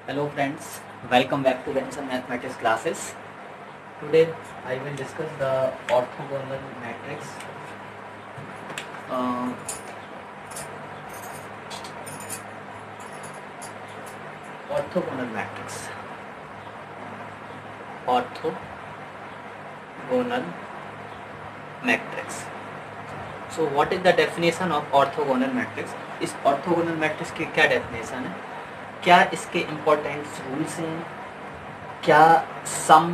Hello friends, welcome back to Benson Mathematics classes. Today I will discuss the orthogonal matrix. Uh, orthogonal matrix. Orthogonal matrix. So what is the definition of orthogonal matrix? इस orthogonal matrix की क्या definition है? क्या इसके important rules हैं? क्या सम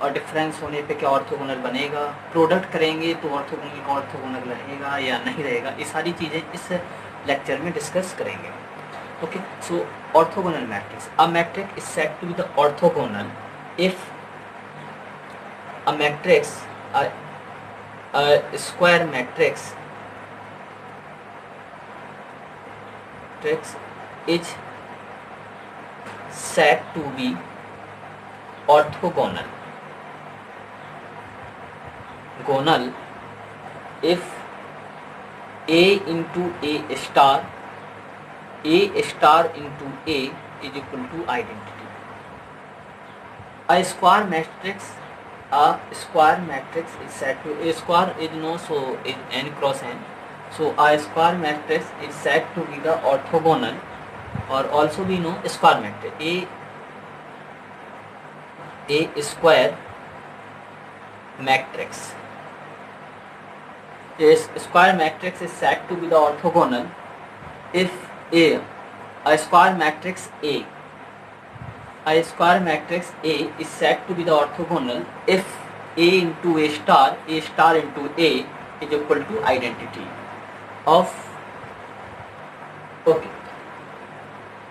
और difference होने पे क्या ऑर्थोगोनल बनेगा, प्रोडक्ट करेंगे तो ऑर्थोगोनल रहेगा या नहीं रहेगा, ये सारी चीज़ें इस लेक्चर में डिस्कस करेंगे. Okay, so orthogonal matrix. A matrix is said to be the orthogonal if a matrix square matrix is said to be orthogonal if A into A star into A is equal to identity. A square matrix is said to, A square is no, so is n cross n, so a square matrix is said to be the orthogonal, or also we know square matrix a square matrix. A square matrix is said to be the orthogonal if a square matrix A is said to be the orthogonal if A into A star into A is equal to identity of. Okay,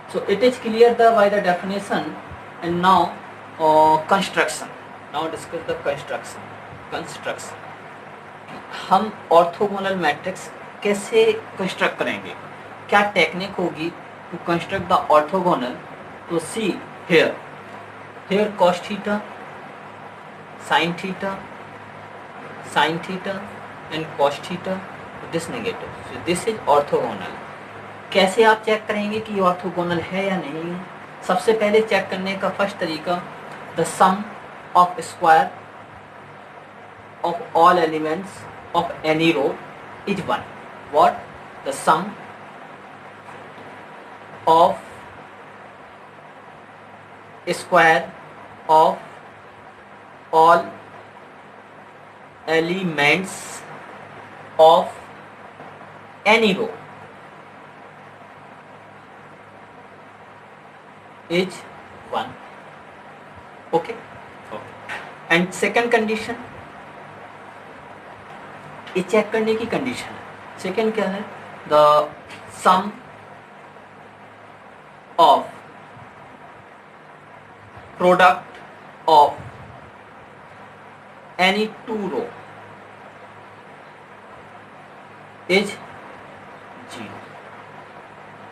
so it is clear by the definition, and now construction. Now discuss the construction. हम orthogonal matrix कैसे construct करेंगे, क्या technique होगी to construct the orthogonal. तो see here cos theta, sine theta and cos theta, this negative, so this is orthogonal. कैसे आप check करेंगे कि ऑर्थोगोनल है या नहीं है? सबसे पहले चेक करने का फर्स्ट तरीका, the sum of square of all elements of any row is 1. What? The sum of square of all elements of any row is 1. Okay. And second condition, ये चेक करने की कंडीशन है. Second क्या है? The sum of product of any two row is 0.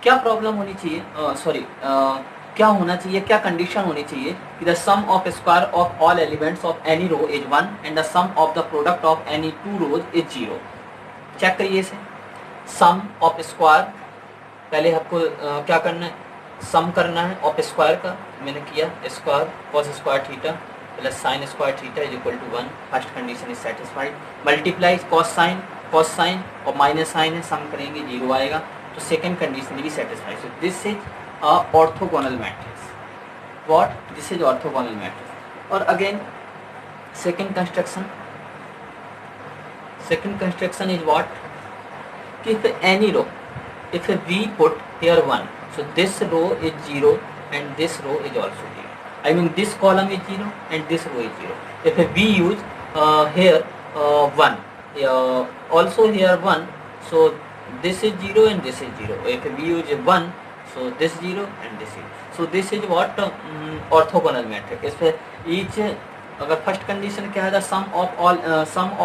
क्या problem होनी चाहिए, क्या होना चाहिए, क्या कंडीशन होनी चाहिए कि the sum of square of all elements of any row is 1 and the sum of the product of any two rows is 0. Check करिए इसे. सम ऑफ स्क्वायर, पहले आपको क्या करना है, सम करना है ऑफ स्क्वायर का. मैंने किया, square cos square theta plus sine square theta is equal to 1. First condition is satisfied. Multiply cos sine और माइनस साइन है, सम करेंगे 0 आएगा, तो सेकेंड कंडीशन भी satisfied. So this is orthogonal matrix. What? This is orthogonal matrix. Or again, second construction is what? If any row, if we put here 1, so this row is 0 and this row is also 0. I mean this column is 0 and this row is 0. If we use here 1, also here 1, so this is 0 and this is 0. If we use 1, so this 0 and this 0. So this is what orthogonal matrix. इसमें each, अगर first condition क्या है, sum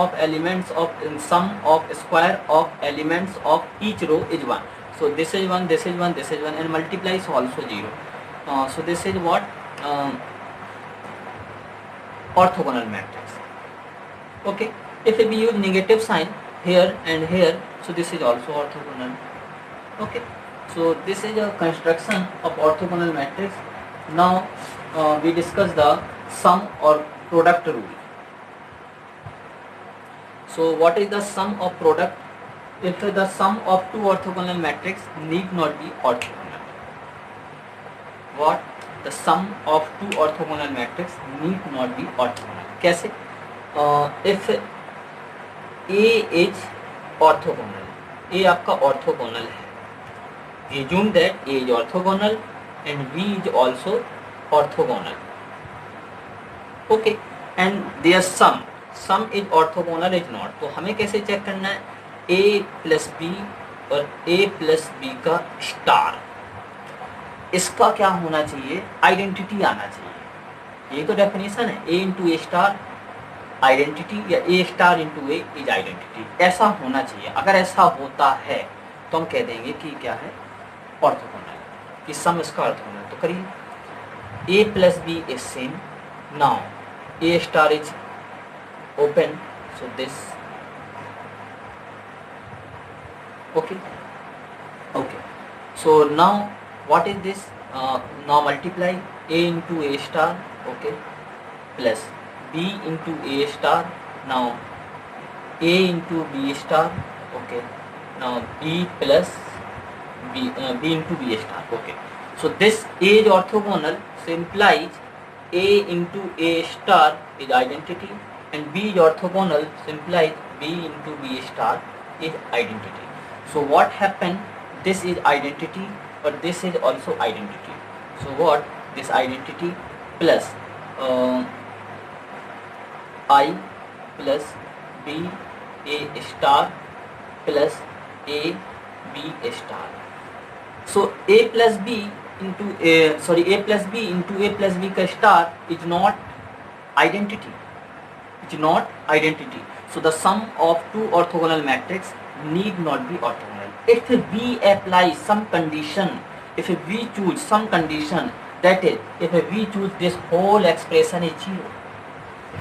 of elements of sum of square of elements of each row is 1. So this is 1, this is 1, this is 1, and multiply is also 0. So this is what orthogonal matrix. Okay. If we use negative sign here and here, so this is also orthogonal. Okay. So this is a construction of orthogonal matrix. Now we discuss the sum or product rule. So what is the sum of product? If the sum of two orthogonal matrix need not be orthogonal. What? The sum of two orthogonal matrix need not be orthogonal. कैसे? If A is orthogonal, A आपका orthogonal है. Assume that A is orthogonal and B is also orthogonal. Okay, and their sum is orthogonal is not. तो हमें कैसे check करना है? A plus B और A plus B का star, इसका क्या होना चाहिए? आइडेंटिटी आना चाहिए. ये तो डेफिनेशन है. A into A star identity या A star into A is identity. ऐसा होना चाहिए. अगर ऐसा होता है तो हम कह देंगे कि क्या है? ऑर्थोगोनल, कि सम इसका ऑर्थोगोनल. तो करिए. A plus B is same. Now A star is open, so this. Okay. So now what is this? Now multiply A into A star, okay, plus B into A star. Now A into B star, okay. Now B plus B into B star, okay. So this A is orthogonal, so implies A into A star is identity, and B is orthogonal, so implies B into B star is identity. So what happened? This is identity, but this is also identity. So what? This identity plus I plus B A star plus A B star. So A plus B into A plus B into A plus B का star is not identity. It's not identity. So the sum of two orthogonal matrix need not be orthogonal. If we apply some condition, if we choose some condition, that is, if we choose this whole expression is zero.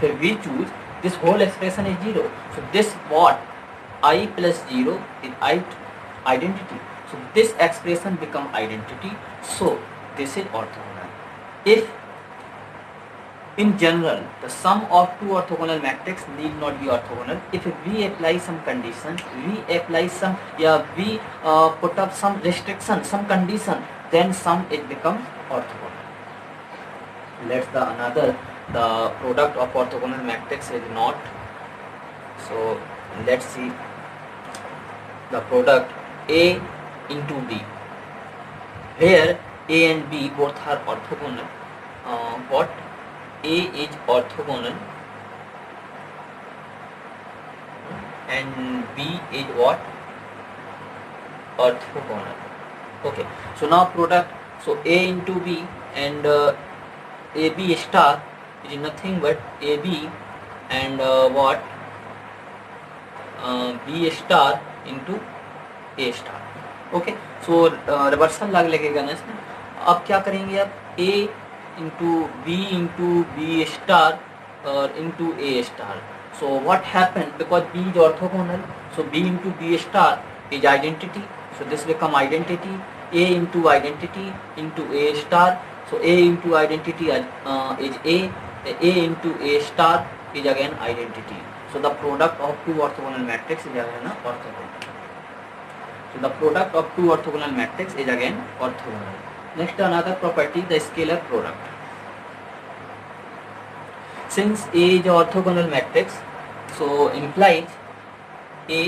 If we choose this whole expression is zero, so this what? I plus 0 is identity. So this expression become identity. So this is orthogonal. If in general the sum of two orthogonal matrix need not be orthogonal, if we apply some condition, we apply some we put up some restriction, some condition, then sum it becomes orthogonal. Let's the product of orthogonal matrix is not. So let's see the product A into B, where A and B both are orthogonal. What? A is orthogonal and B is what? Orthogonal. Okay, so now product, so A into B and AB star is nothing but AB and what? B star into A star. Okay, so reversal law लगेगा ना इसमें. अब क्या करेंगे? आप A into B star और into A star. So what happen? Because B is orthogonal, so B into B star is identity. So this become identity. A into identity into A star. So A into identity is A into A star is again identity. So the product of two orthogonal matrix is again orthogonal. So the product of two orthogonal matrix is again orthogonal. Next, another property, the scalar product. Since A is orthogonal matrix, so implies A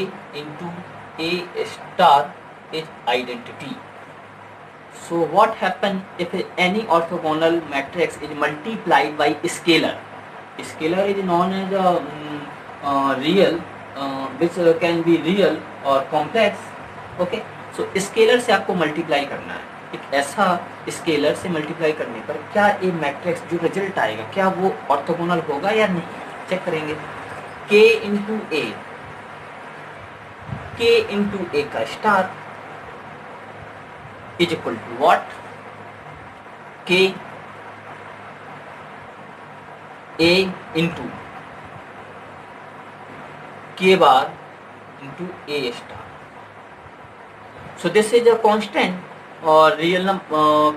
into A star is identity. So what happen if any orthogonal matrix is multiplied by scalar? Scalar is known as a real, which can be real or complex. Okay, so scalar से आपको multiply करना है. एक ऐसा scalar से multiply करने पर क्या ये मैट्रिक्स जो रिजल्ट आएगा क्या वो ऑर्थोगोनल होगा या नहीं? चेक करेंगे. K इंटू ए का star is equal to what? K A into K bar into A star. So this is a constant or real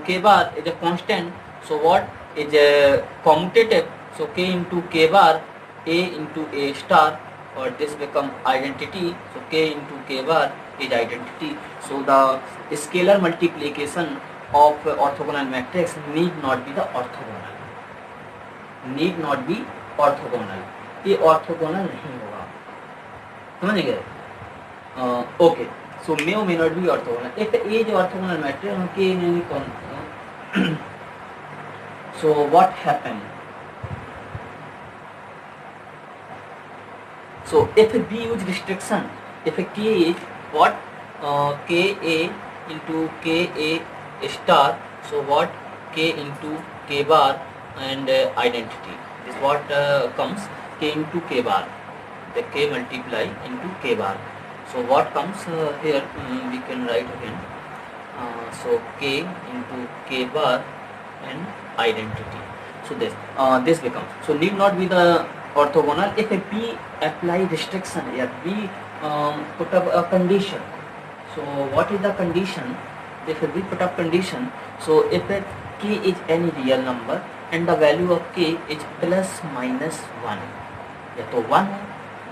K bar is a constant So what is a commutative? So k into k bar, a into a star, or this become identity. So k into k bar is identity. So the scalar multiplication of orthogonal matrix need not be the orthogonal. Need not be orthogonal. ये orthogonal नहीं होगा, समझ गए? Okay. So may or may not be orthogonal. If A is orthogonal matrix, K in any so what happened? So if B use restriction, if K is what? Ka into Ka star. So what? K into K bar and identity. This what comes K into K bar. The K multiply into K bar. So what comes here? We can write again. So K into K bar and identity. So this becomes. So need not be the orthogonal. If a B apply restriction here, B put up a condition. So what is the condition? If we put up condition, so if a K is any real number and the value of K is plus minus 1, या तो 1 है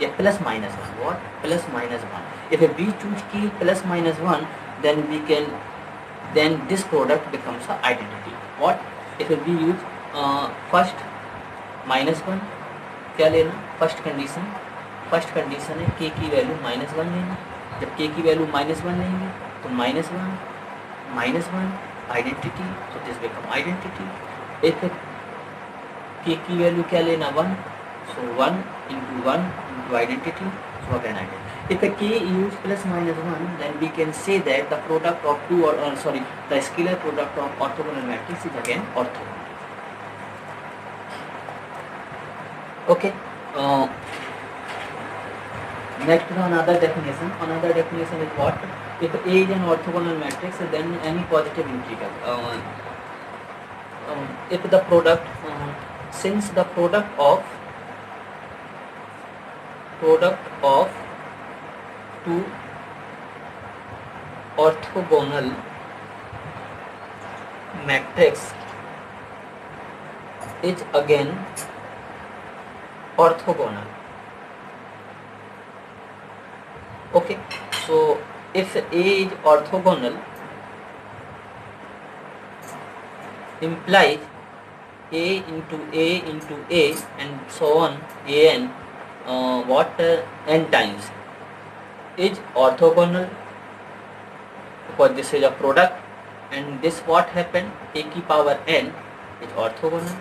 या plus minus 1, what? Plus minus 1. If we choose K plus minus 1, then this product becomes an identity. What? If we use first minus 1, क्या लेना? First condition है K की value minus 1 लेना. जब K की वैल्यू माइनस 1 लेंगे तो minus 1 identity. So this become identity. If K की वैल्यू क्या लेना? 1. सो 1 into identity. So again identity. If a K use plus minus 1, then we can say that the product of two the scalar product of orthogonal matrix is again orthogonal. Okay. Next another definition. Another definition is what? If A is an orthogonal matrix, then any positive integer. If the product, since the product of two orthogonal matrix is again orthogonal. Okay, so if A is orthogonal, implies A into A and so on, an n times is orthogonal, because this is a product, and this what happened, A की power n is orthogonal.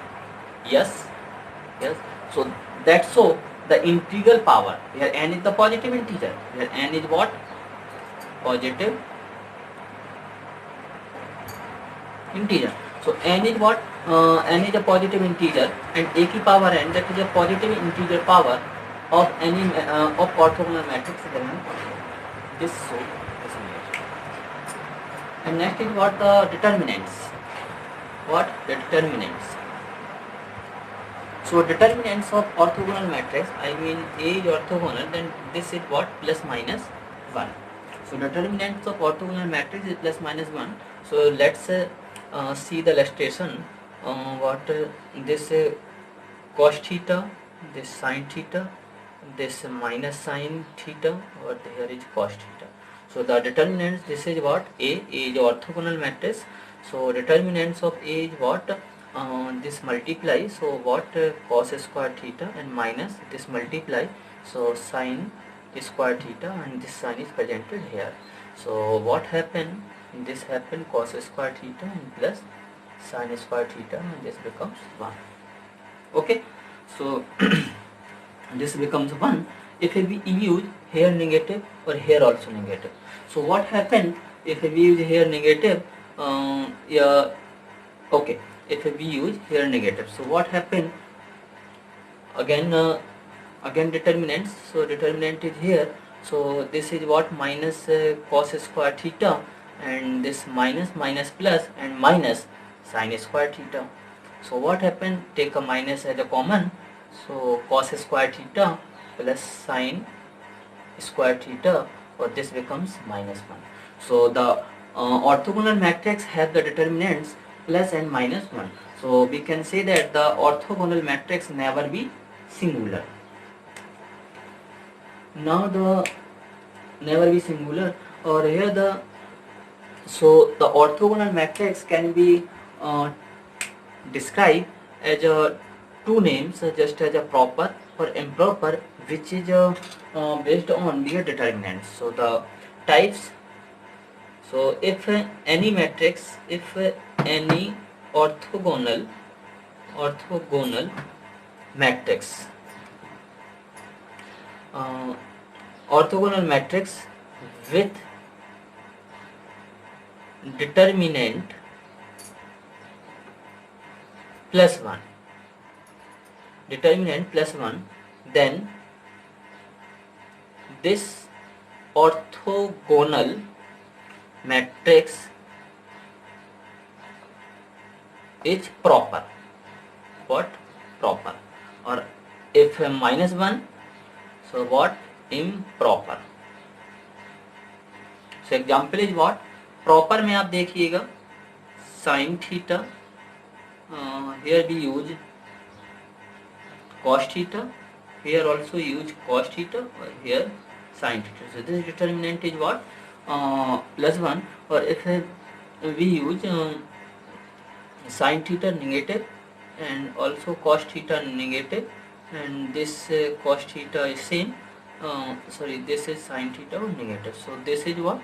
Yes. So that's so the integral power here, n is the positive integer, here n is what? Positive integer. So n is what? N is a positive integer, and A की power n, that is a positive integer power of any of orthogonal matrix. This so this is. And next is what? The determinants. What? The determinants. So determinants of orthogonal matrix, I mean A is orthogonal, then this is what? Plus minus 1. So determinants of orthogonal matrix is plus minus 1. So let's see the illustration. This cos theta, this sin theta, this minus sin theta, or here is cos theta. So the determinants, this is what? A is orthogonal matrix. So determinants of A is what? This multiply, so what? Cos square theta and minus this multiply, so sin square theta, and this sign is presented here. So what happened? This happened cos square theta and plus sin square theta, and this becomes 1. Okay, so this becomes 1 if we use here negative or here also negative. So what happened if we use here negative? Okay, if we use here negative, so what happened? Again determinants. So determinant is here. So this is what? Minus cos square theta, and this minus plus and minus sin square theta. So what happened? Take a minus as a common. So cos square theta plus sin square theta, or this becomes minus 1. So the orthogonal matrix have the determinants plus and minus 1. So we can say that the orthogonal matrix never be singular. Now the never be singular, or here the orthogonal matrix can be described as two names, just as a proper or improper, which is based on their determinants. So the types. So if any matrix, if any orthogonal matrix, orthogonal matrix with determinant plus 1, then this orthogonal matrix is proper. What? Proper. Or if minus 1, so what? Improper. So example is what? Proper में आप देखिएगा sin theta, here we use cos theta, here also use cos theta, or here sin theta. So this determinant is what? Plus 1. Or if we use sin theta negative and also cos theta negative, and this cos theta is same, this is sin theta or negative. So this is what?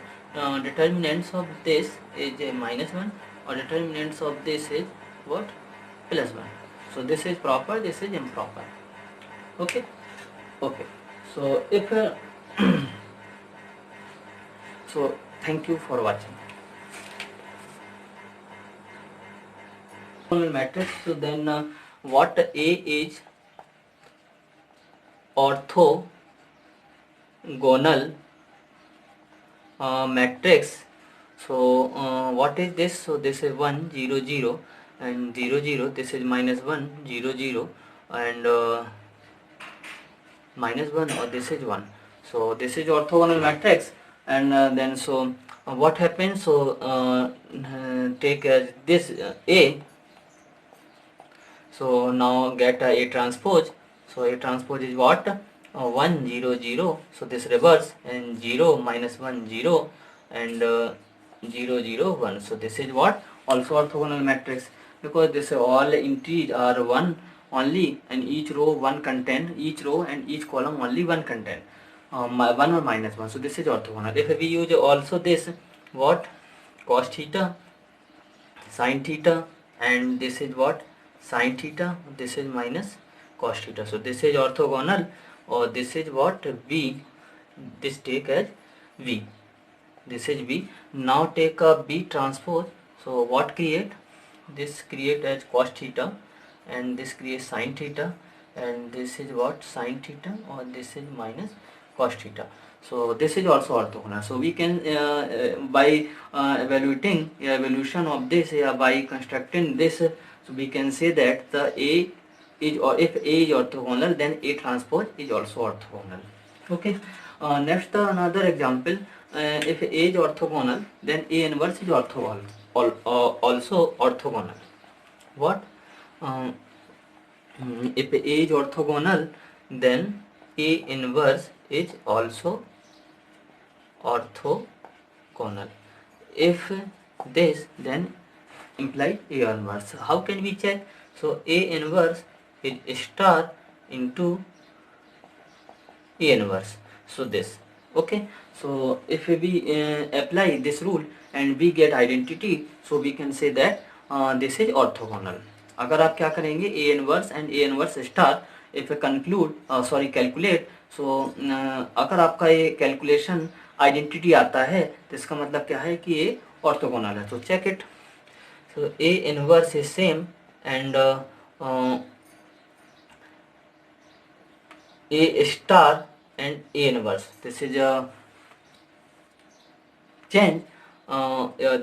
Determinants of this is minus 1, or determinants of this is what? Plus 1. So this is proper, this is improper. Okay. So if so thank you for watching. Matrix. So then what A is orthogonal matrix. So what is this? So this is 1 0 0 and 0 0. This is minus 1 0 0 and minus 1, or this is 1. So this is orthogonal matrix. And then so what happens? So take this A. So now get A transpose. So A transpose is what? 1 0 0. So this reverse, and 0 minus 1 0 and 0 0 1. So this is what? Also orthogonal matrix, because this all entries are 1 only, and each row 1 content, each row and each column only 1 content, 1 or minus 1. So this is orthogonal. If we use also this, what? Cos theta, sin theta, and this is what? Sin theta, this is minus cos theta. So this is orthogonal, or this is what? V. This take as V. This is V. Now take a B transpose. So what create? This create as cos theta, and this creates sin theta, and this is what? Sin theta, or this is minus cos theta. So this is also orthogonal. So we can by evaluating evaluation of this, by constructing this, so we can say that the A is, or if A is orthogonal, then A transpose is also orthogonal. Okay. Next another example. If A is orthogonal, then A inverse is orthogonal. Also orthogonal. What? If A is orthogonal, then A inverse is also orthogonal. If this, then implied A inverse. How can we check? So A inverse is star into A inverse. So this. Okay. So if we apply this rule and we get identity, so we can say that this is orthogonal. अगर आप क्या करेंगे, A inverse and A inverse star, if we calculate, so अगर आपका ये calculation identity आता है, तो इसका मतलब क्या है कि ये orthogonal है. So check it. So A inverse is same, and A star and A inverse. This is a change.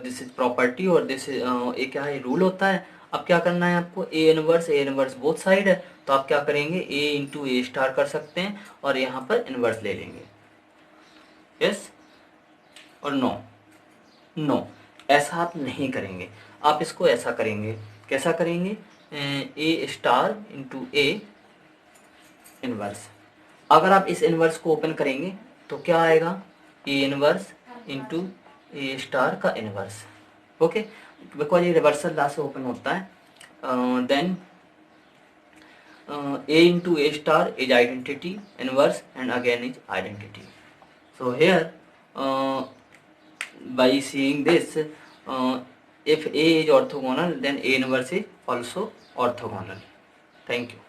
This is property, और this is ये क्या है? रूल होता है. अब क्या करना है आपको? A इनवर्स बोथ साइड है, तो आप क्या करेंगे? A इंटू ए स्टार कर सकते हैं, और यहाँ पर इनवर्स ले लेंगे. यस और नो? नो, ऐसा आप नहीं करेंगे. आप इसको ऐसा करेंगे, कैसा करेंगे, ए स्टार इंटू ए इनवर्स। अगर आप इस इनवर्स को ओपन करेंगे तो क्या आएगा, A inverse into A star का इनवर्स। ओके, बिकॉज ये रिवर्सल लॉ से ओपन होता है। Then a into a star is identity inverse and again is identity. So here by seeing this, if A is orthogonal then A inverse is also orthogonal. Thank you.